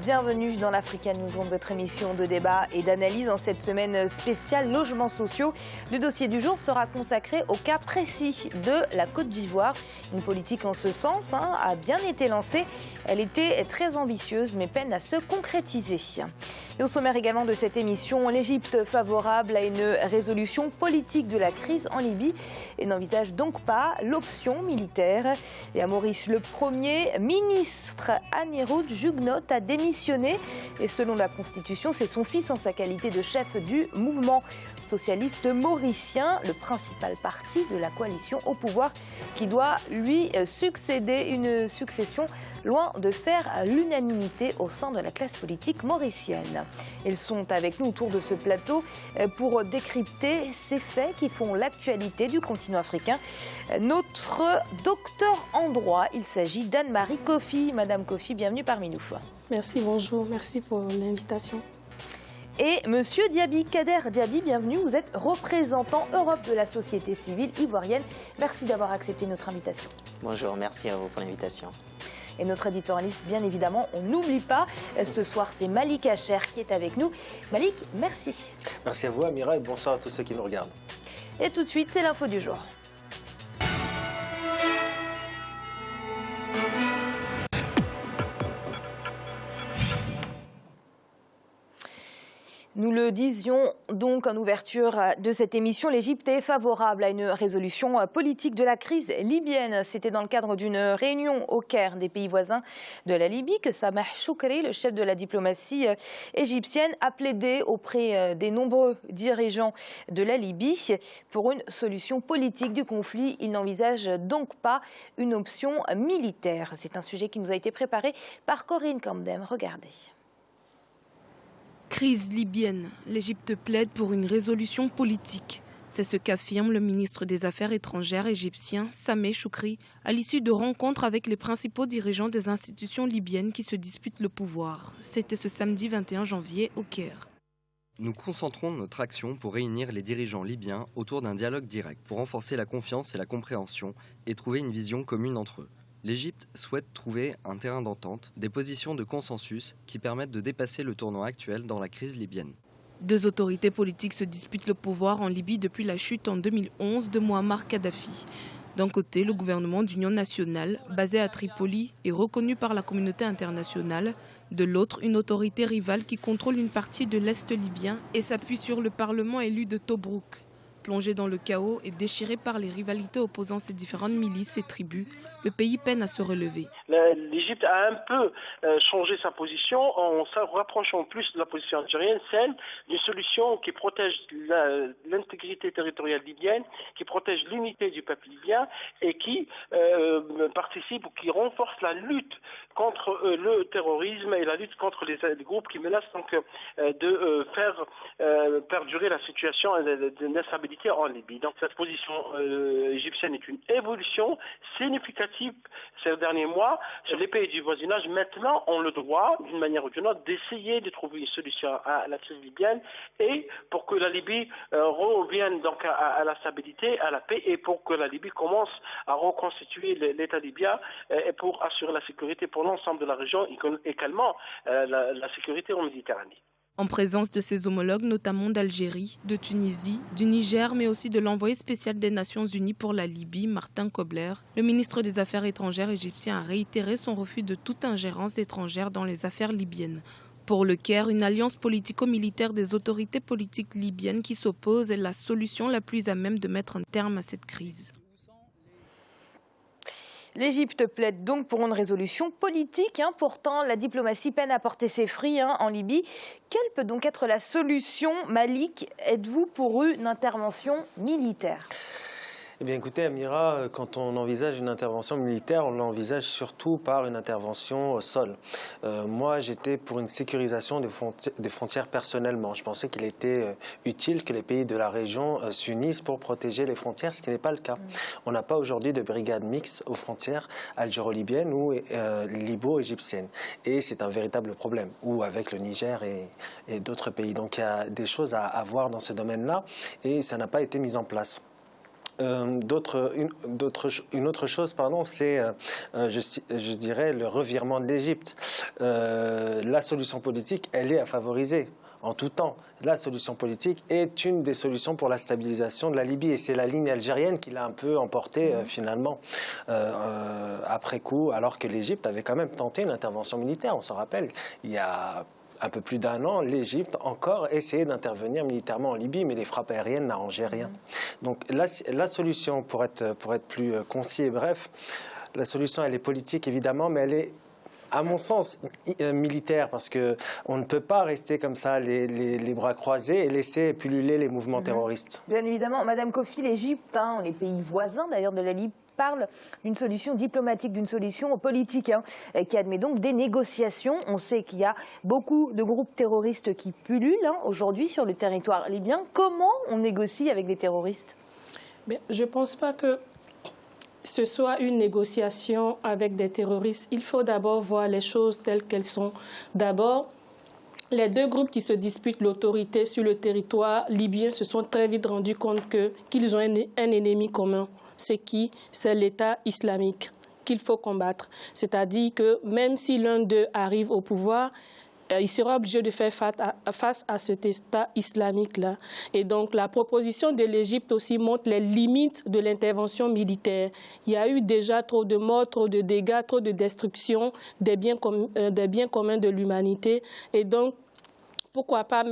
Bienvenue dans l'Africa Newsroom, votre émission de débat et d'analyse en cette semaine spéciale logements sociaux. Le dossier du jour sera consacré au cas précis de la Côte d'Ivoire. Une politique en ce sens a bien été lancée. Elle était très ambitieuse mais peine à se concrétiser. Et au sommaire également de cette émission, l'Égypte favorable à une résolution politique de la crise en Libye et n'envisage donc pas l'option militaire. Et à Maurice, le Premier ministre Anirudh Jugnauth a démissionné et selon la Constitution, c'est son fils en sa qualité de chef du mouvement socialiste mauricien, le principal parti de la coalition au pouvoir, qui doit lui succéder. Une succession loin de faire l'unanimité au sein de la classe politique mauricienne. Ils sont avec nous autour de ce plateau pour décrypter ces faits qui font l'actualité du continent africain. Notre docteur en droit, il s'agit d'Anne-Marie Kofi. Madame Kofi, bienvenue parmi nous. Merci, bonjour, merci pour l'invitation. Et Monsieur Diaby, Kader Diaby, bienvenue. Vous êtes représentant Europe de la société civile ivoirienne. Merci d'avoir accepté notre invitation. Bonjour, merci à vous pour l'invitation. Et notre éditorialiste, bien évidemment, on n'oublie pas. Ce soir, c'est Malik Hacher qui est avec nous. Malik, merci. Merci à vous, Amira, et bonsoir à tous ceux qui nous regardent. Et tout de suite, c'est l'info du jour. Nous le disions donc en ouverture de cette émission, l'Égypte est favorable à une résolution politique de la crise libyenne. C'était dans le cadre d'une réunion au Caire des pays voisins de la Libye que Sameh Choukri, le chef de la diplomatie égyptienne, a plaidé auprès des nombreux dirigeants de la Libye pour une solution politique du conflit. Il n'envisage donc pas une option militaire. C'est un sujet qui nous a été préparé par Corinne Camdem. Regardez. Crise libyenne. L'Égypte plaide pour une résolution politique. C'est ce qu'affirme le ministre des Affaires étrangères égyptien Sameh Choukri à l'issue de rencontres avec les principaux dirigeants des institutions libyennes qui se disputent le pouvoir. C'était ce samedi 21 janvier au Caire. Nous concentrons notre action pour réunir les dirigeants libyens autour d'un dialogue direct pour renforcer la confiance et la compréhension et trouver une vision commune entre eux. L'Égypte souhaite trouver un terrain d'entente, des positions de consensus qui permettent de dépasser le tournant actuel dans la crise libyenne. Deux autorités politiques se disputent le pouvoir en Libye depuis la chute en 2011 de Mouammar Kadhafi. D'un côté, le gouvernement d'union nationale, basé à Tripoli et reconnu par la communauté internationale. De l'autre, une autorité rivale qui contrôle une partie de l'Est libyen et s'appuie sur le parlement élu de Tobrouk. Plongé dans le chaos et déchiré par les rivalités opposant ces différentes milices et tribus, le pays peine à se relever. L'Égypte a un peu changé sa position en se rapprochant plus de la position algérienne, celle d'une solution qui protège l'intégrité territoriale libyenne, qui protège l'unité du peuple libyen et qui participe ou qui renforce la lutte contre le terrorisme et la lutte contre les groupes qui menacent donc de faire perdurer la situation d'instabilité en Libye. Donc cette position égyptienne est une évolution significative ces derniers mois. Les pays du voisinage maintenant ont le droit, d'une manière ou d'une autre, d'essayer de trouver une solution à la crise libyenne et pour que la Libye revienne donc à la stabilité, à la paix et pour que la Libye commence à reconstituer l'État libyen et pour assurer la sécurité pour l'ensemble de la région et également la sécurité en Méditerranée. En présence de ses homologues, notamment d'Algérie, de Tunisie, du Niger, mais aussi de l'envoyé spécial des Nations Unies pour la Libye, Martin Kobler, le ministre des Affaires étrangères égyptien a réitéré son refus de toute ingérence étrangère dans les affaires libyennes. Pour le Caire, une alliance politico-militaire des autorités politiques libyennes qui s'opposent est la solution la plus à même de mettre un terme à cette crise. L'Égypte plaide donc pour une résolution politique. Pourtant, la diplomatie peine à porter ses fruits en Libye. Quelle peut donc être la solution, Malik? Êtes-vous pour une intervention militaire? Eh bien écoutez Amira, quand on envisage une intervention militaire, on l'envisage surtout par une intervention au sol. Moi j'étais pour une sécurisation des frontières personnellement. Je pensais qu'il était utile que les pays de la région s'unissent pour protéger les frontières, ce qui n'est pas le cas. On n'a pas aujourd'hui de brigade mixte aux frontières algéro-libyennes ou libo-égyptiennes. Et c'est un véritable problème, ou avec le Niger et d'autres pays. Donc il y a des choses à voir dans ce domaine-là et ça n'a pas été mis en place. Une autre chose, c'est, je dirais, le revirement de l'Égypte. La solution politique, elle est à favoriser en tout temps. La solution politique est une des solutions pour la stabilisation de la Libye. Et c'est la ligne algérienne qui l'a un peu emporté finalement après coup, alors que l'Égypte avait quand même tenté une intervention militaire. On s'en rappelle, il y a un peu plus d'1 an, l'Égypte encore essayait d'intervenir militairement en Libye, mais les frappes aériennes n'arrangeaient rien. Donc la solution, pour être plus concis et bref, la solution elle est politique évidemment, mais elle est à mon sens, militaire, parce qu'on ne peut pas rester comme ça, les bras croisés, et laisser pulluler les mouvements terroristes. Bien évidemment. Madame Kofi, l'Égypte, les pays voisins d'ailleurs de la Libye, parle d'une solution diplomatique, d'une solution politique, qui admet donc des négociations. On sait qu'il y a beaucoup de groupes terroristes qui pullulent aujourd'hui sur le territoire libyen. Comment on négocie avec des terroristes? Je ne pense pas que ce soit une négociation avec des terroristes. Il faut d'abord voir les choses telles qu'elles sont. D'abord, les deux groupes qui se disputent l'autorité sur le territoire libyen se sont très vite rendus compte qu'ils ont un ennemi commun. C'est qui? C'est l'État islamique qu'il faut combattre. C'est-à-dire que même si l'un d'eux arrive au pouvoir, il sera obligé de faire face à cet État islamique-là. Et donc, la proposition de l'Égypte aussi montre les limites de l'intervention militaire. Il y a eu déjà trop de morts, trop de dégâts, trop de destruction des biens communs de l'humanité. Et donc, pourquoi pas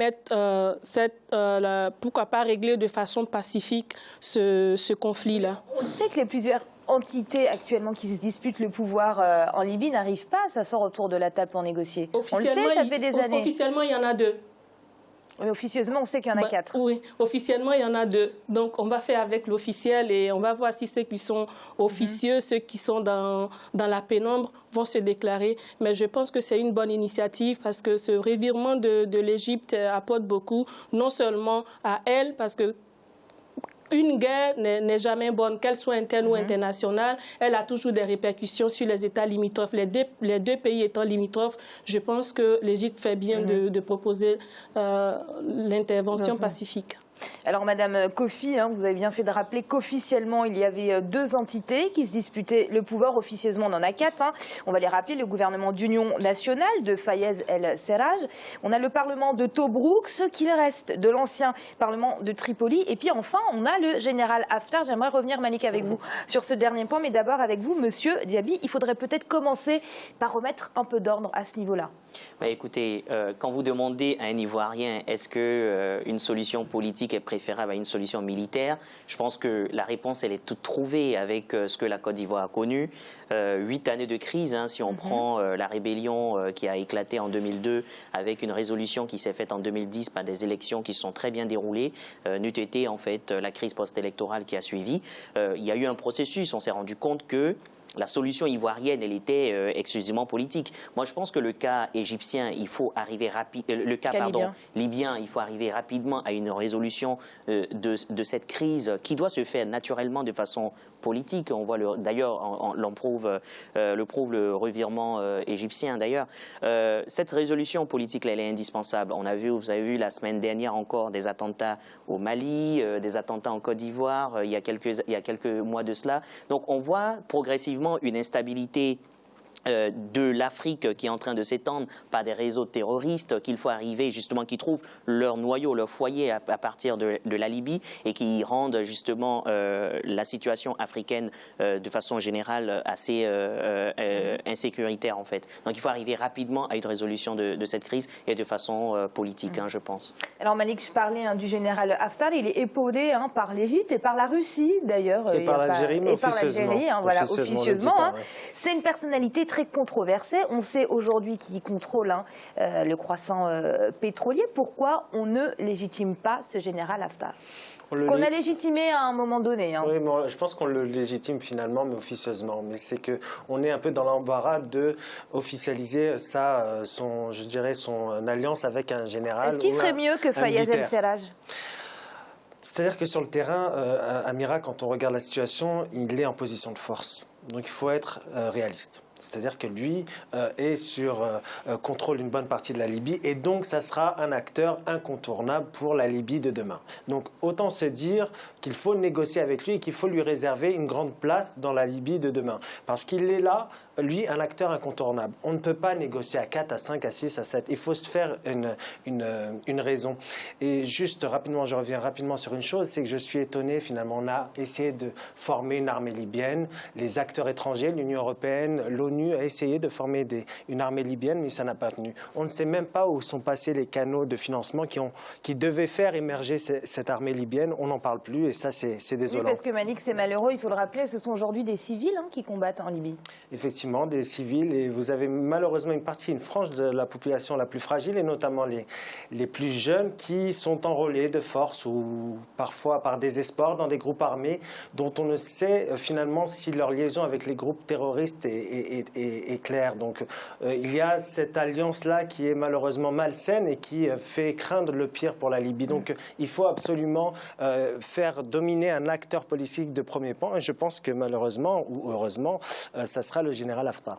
pourquoi pas régler de façon pacifique ce conflit-là? On sait que les plusieurs entités actuellement qui se disputent le pouvoir en Libye n'arrivent pas à s'asseoir autour de la table pour négocier. On le sait, ça fait des années. Officiellement, il y en a 2. Mais officieusement, on sait qu'il y en a 4. Oui, officiellement, il y en a 2. Donc, on va faire avec l'officiel et on va voir si ceux qui sont officieux, ceux qui sont dans la pénombre vont se déclarer. Mais je pense que c'est une bonne initiative parce que ce revirement de l'Égypte apporte beaucoup, non seulement à elle, parce que une guerre n'est jamais bonne, qu'elle soit interne ou internationale. Elle a toujours des répercussions sur les États limitrophes. Les deux pays étant limitrophes, je pense que l'Égypte fait bien de proposer l'intervention pacifique. Alors, Madame Kofi, vous avez bien fait de rappeler qu'officiellement, il y avait 2 entités qui se disputaient le pouvoir. Officieusement, on en a 4. On va les rappeler, le gouvernement d'union nationale de Fayez El-Serraj. On a le parlement de Tobrouk, ce qu'il reste de l'ancien parlement de Tripoli. Et puis enfin, on a le général Haftar. J'aimerais revenir, Malik, avec vous sur ce dernier point. Mais d'abord, avec vous, Monsieur Diaby, il faudrait peut-être commencer par remettre un peu d'ordre à ce niveau-là. Écoutez, quand vous demandez à un Ivoirien est-ce qu'une solution politique est préférable à une solution militaire, je pense que la réponse elle est toute trouvée avec ce que la Côte d'Ivoire a connu. 8 années de crise, si on prend la rébellion qui a éclaté en 2002 avec une résolution qui s'est faite en 2010 par des élections qui se sont très bien déroulées, n'eût été en fait la crise post-électorale qui a suivi. Il y a eu un processus, on s'est rendu compte que la solution ivoirienne, elle était exclusivement politique. Moi, je pense que le cas égyptien, il faut arriver libyen, il faut arriver rapidement à une résolution de cette crise qui doit se faire naturellement de façon politique. On voit d'ailleurs, le prouve le revirement égyptien d'ailleurs. Cette résolution politique, elle est indispensable. Vous avez vu la semaine dernière encore des attentats au Mali, des attentats en Côte d'Ivoire, il y a quelques mois de cela. Donc on voit progressivement une instabilité de l'Afrique qui est en train de s'étendre par des réseaux terroristes qu'il faut arriver justement, qui trouvent leur noyau, leur foyer à partir de la Libye et qui rendent justement la situation africaine de façon générale assez insécuritaire en fait. Donc il faut arriver rapidement à une résolution de cette crise et de façon politique, je pense. Alors Malik, je parlais du général Haftar, il est épaulé par l'Égypte et par la Russie d'ailleurs. Et par l'Algérie, mais officieusement. Officieusement. C'est une personnalité très controversé. On sait aujourd'hui qui contrôle le croissant pétrolier. Pourquoi on ne légitime pas ce général Haftar qu'on a légitimé à un moment donné. Oui, mais je pense qu'on le légitime finalement, mais officieusement. Mais c'est qu'on est un peu dans l'embarras de officialiser son alliance avec un général. Est-ce qu'il ferait mieux que Fayez El-Serraj? C'est-à-dire que sur le terrain, Amira, quand on regarde la situation, il est en position de force. Donc il faut être réaliste. C'est-à-dire que lui contrôle une bonne partie de la Libye et donc ça sera un acteur incontournable pour la Libye de demain. Donc autant se dire qu'il faut négocier avec lui et qu'il faut lui réserver une grande place dans la Libye de demain. Parce qu'il est là, lui, un acteur incontournable. On ne peut pas négocier à 4, à 5, à 6, à 7. Il faut se faire une raison. Et juste rapidement, je reviens rapidement sur une chose, c'est que je suis étonné, finalement, on a essayé de former une armée libyenne. Les acteurs étrangers, l'Union européenne, l'ONU a essayé de former une armée libyenne, mais ça n'a pas tenu. On ne sait même pas où sont passés les canaux de financement qui devaient faire émerger cette armée libyenne. On n'en parle plus et ça, c'est désolant. Oui, parce que Malik, c'est malheureux, il faut le rappeler, ce sont aujourd'hui des civils qui combattent en Libye. Effectivement, des civils, et vous avez malheureusement une frange de la population la plus fragile, et notamment les plus jeunes, qui sont enrôlés de force ou parfois par désespoir dans des groupes armés dont on ne sait finalement si leur liaison avec les groupes terroristes est claire. Donc il y a cette alliance-là qui est malheureusement malsaine et qui fait craindre le pire pour la Libye. Donc il faut absolument faire dominer un acteur politique de premier plan, et je pense que malheureusement ou heureusement, ça sera le général Haftar.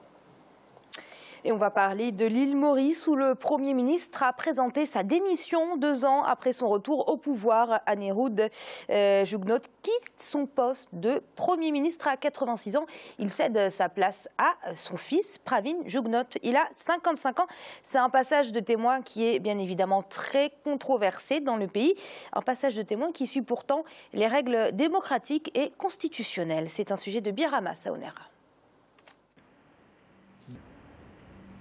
Et on va parler de l'île Maurice où le Premier ministre a présenté sa démission 2 ans après son retour au pouvoir. Aneroud Jugnot quitte son poste de Premier ministre à 86 ans. Il cède sa place à son fils, Pravin Jugnot. Il a 55 ans. C'est un passage de témoin qui est bien évidemment très controversé dans le pays. Un passage de témoin qui suit pourtant les règles démocratiques et constitutionnelles. C'est un sujet de Birama Saonera.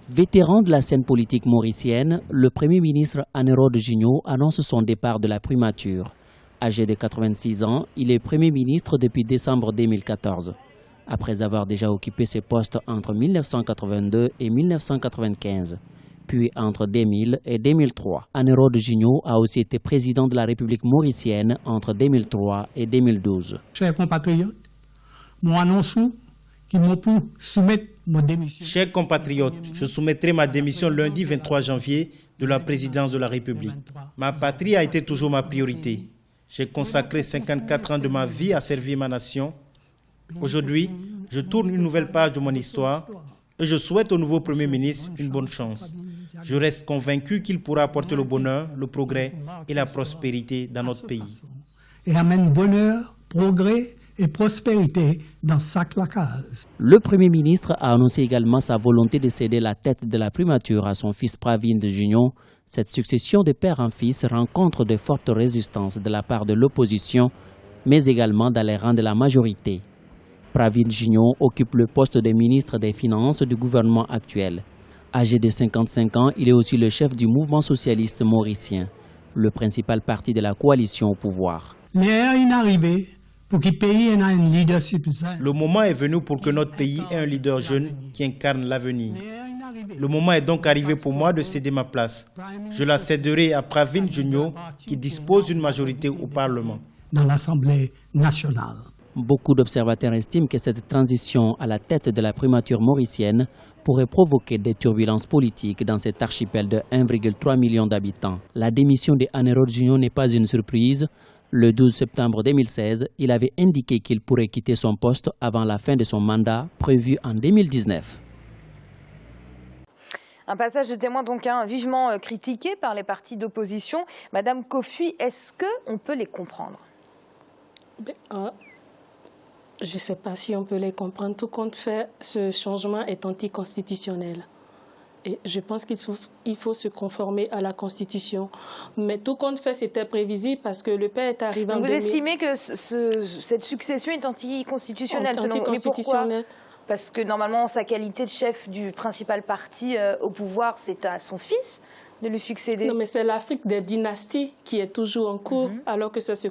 Vétéran de la scène politique mauricienne, le Premier ministre Aneroud Jugnot annonce son départ de la primature. Âgé de 86 ans, il est Premier ministre depuis décembre 2014. Après avoir déjà occupé ce poste entre 1982 et 1995, puis entre 2000 et 2003. Aneroud Jugnot a aussi été président de la République mauricienne entre 2003 et 2012. Chers compatriotes, mon annonce qui m'ont pour soumettre ma démission. Chers compatriotes, je soumettrai ma démission lundi 23 janvier de la présidence de la République. Ma patrie a été toujours ma priorité. J'ai consacré 54 ans de ma vie à servir ma nation. Aujourd'hui, je tourne une nouvelle page de mon histoire et je souhaite au nouveau Premier ministre une bonne chance. Je reste convaincu qu'il pourra apporter le bonheur, le progrès et la prospérité dans notre pays. Et amène bonheur, progrès et prospérité dans sa clacase. Le Premier ministre a annoncé également sa volonté de céder la tête de la primature à son fils Pravin Jugnot. Cette succession de père en fils rencontre de fortes résistances de la part de l'opposition, mais également dans les rangs de la majorité. Pravin Jugnot occupe le poste de ministre des Finances du gouvernement actuel. Âgé de 55 ans, il est aussi le chef du mouvement socialiste mauricien, le principal parti de la coalition au pouvoir. L'heure est arrivée pour que le pays ait un leadership. Le moment est venu pour que notre pays ait un leader jeune qui incarne l'avenir. Le moment est donc arrivé pour moi de céder ma place. Je la céderai à Pravin Jugnot qui dispose d'une majorité au Parlement. Dans l'Assemblée nationale. Beaucoup d'observateurs estiment que cette transition à la tête de la primature mauricienne pourrait provoquer des turbulences politiques dans cet archipel de 1,3 million d'habitants. La démission de Aneroud Jugnot n'est pas une surprise. Le 12 septembre 2016, il avait indiqué qu'il pourrait quitter son poste avant la fin de son mandat prévu en 2019. Un passage de témoin donc vivement critiqué par les partis d'opposition. Madame Kofi, est-ce qu'on peut les comprendre? Je ne sais pas si on peut les comprendre. Tout compte fait, ce changement est anticonstitutionnel. Et je pense qu'il faut se conformer à la Constitution. Mais tout compte fait, c'était prévisible parce que le père est arrivé en 2000. Vous estimez que cette succession est anticonstitutionnelle selon vous? Mais pourquoi? Parce que normalement, sa qualité de chef du principal parti au pouvoir, c'est à son fils de lui succéder. Non, mais c'est l'Afrique des dynasties qui est toujours en cours, alors que c'est ce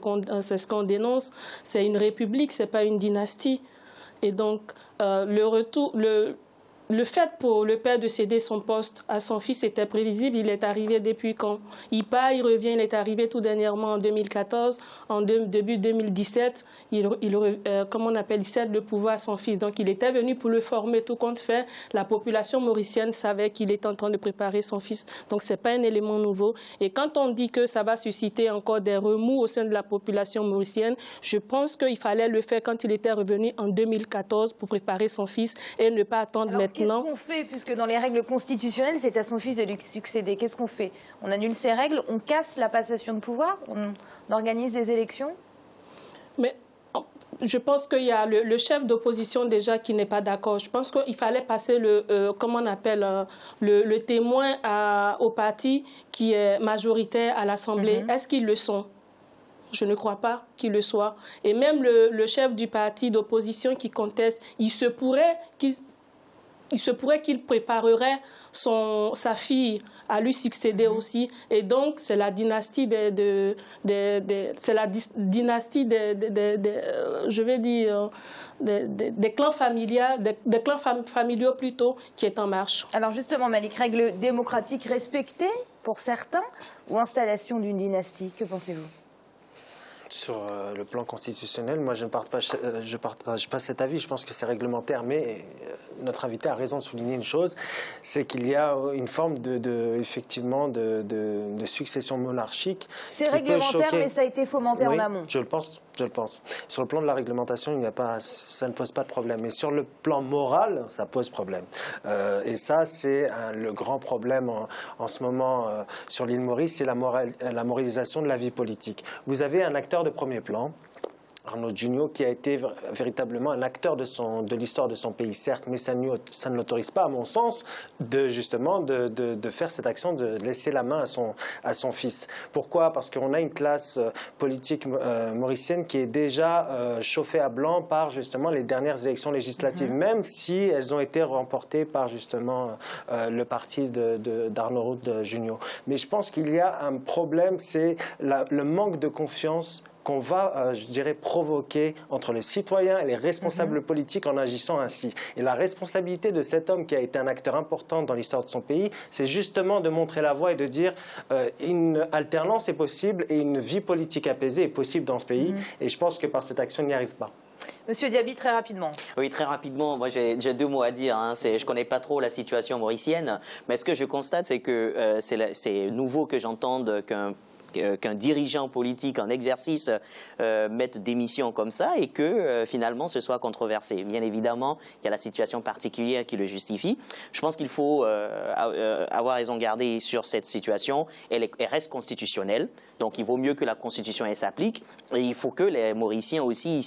qu'on dénonce. C'est une république, ce n'est pas une dynastie. Et donc, le fait pour le père de céder son poste à son fils était prévisible. Il est arrivé depuis quand? Il part, il revient, il est arrivé tout dernièrement en 2014. En début 2017, il cède le pouvoir à son fils. Donc il était venu pour le former. Tout compte fait, la population mauricienne savait qu'il était en train de préparer son fils. Donc ce n'est pas un élément nouveau. Et quand on dit que ça va susciter encore des remous au sein de la population mauricienne, je pense qu'il fallait le faire quand il était revenu en 2014 pour préparer son fils et ne pas attendre maintenant. Qu'est-ce qu'on fait, puisque dans les règles constitutionnelles, c'est à son fils de lui succéder? Qu'est-ce qu'on fait? On annule ces règles, on casse la passation de pouvoir, on organise des élections? Mais je pense qu'il y a le chef d'opposition déjà qui n'est pas d'accord. Je pense qu'il fallait passer le témoin au parti qui est majoritaire à l'Assemblée. Est-ce qu'ils le sont? Je ne crois pas qu'il le soit. Et même le chef du parti d'opposition qui conteste, il se pourrait qu'il préparerait sa fille à lui succéder aussi. Et donc, c'est la dynastie des clans familiaux plutôt, qui est en marche. Alors justement, Malik, règles démocratiques respectées pour certains ou installation d'une dynastie? Que pensez-vous? Sur le plan constitutionnel, moi je ne partage pas cet avis, je pense que c'est réglementaire, mais notre invité a raison de souligner une chose, c'est qu'il y a une forme effectivement de succession monarchique. C'est réglementaire, mais ça a été fomenté en amont. Je le pense. Sur le plan de la réglementation, ça ne pose pas de problème. Mais sur le plan moral, ça pose problème. Et ça, c'est le grand problème en ce moment sur l'île Maurice, c'est la moralisation de la vie politique. Vous avez un acteur de premier plan, Arnaud Junio, qui a été véritablement un acteur de l'histoire de son pays, certes, mais ça ne l'autorise pas, à mon sens, de faire cette action de laisser la main à son fils. Pourquoi? Parce qu'on a une classe politique mauricienne qui est déjà chauffée à blanc par justement les dernières élections législatives, même si elles ont été remportées par justement le parti d'Arnaud Junio. Mais je pense qu'il y a un problème, c'est le manque de confiance qu'on va, je dirais, provoquer entre le citoyen et les responsables politiques en agissant ainsi. Et la responsabilité de cet homme qui a été un acteur important dans l'histoire de son pays, c'est justement de montrer la voie et de dire une alternance est possible et une vie politique apaisée est possible dans ce pays. Et je pense que par cette action, on n'y arrive pas. Monsieur Diaby, très rapidement. Oui, très rapidement. Moi, j'ai deux mots à dire. Je ne connais pas trop la situation mauricienne, mais ce que je constate, c'est que c'est nouveau que j'entende qu'un dirigeant politique en exercice mette des missions comme ça et que finalement ce soit controversé. Bien évidemment, il y a la situation particulière qui le justifie. Je pense qu'il faut avoir raison garder sur cette situation. Elle reste constitutionnelle, donc il vaut mieux que la Constitution s'applique. Et il faut que les Mauriciens aussi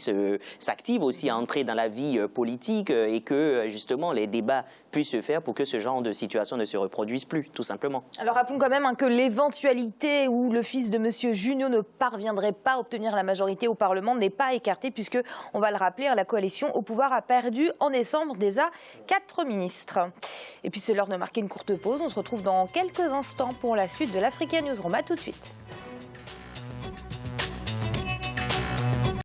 s'activent aussi à entrer dans la vie politique et que justement les débats puissent se faire pour que ce genre de situation ne se reproduise plus, tout simplement. Alors rappelons quand même que l'éventualité où le fils de M. Junio ne parviendrait pas à obtenir la majorité au Parlement n'est pas écartée puisque, on va le rappeler, la coalition au pouvoir a perdu en décembre déjà 4 ministres. Et puis c'est l'heure de marquer une courte pause. On se retrouve dans quelques instants pour la suite de l'Africa Newsroom. À tout de suite.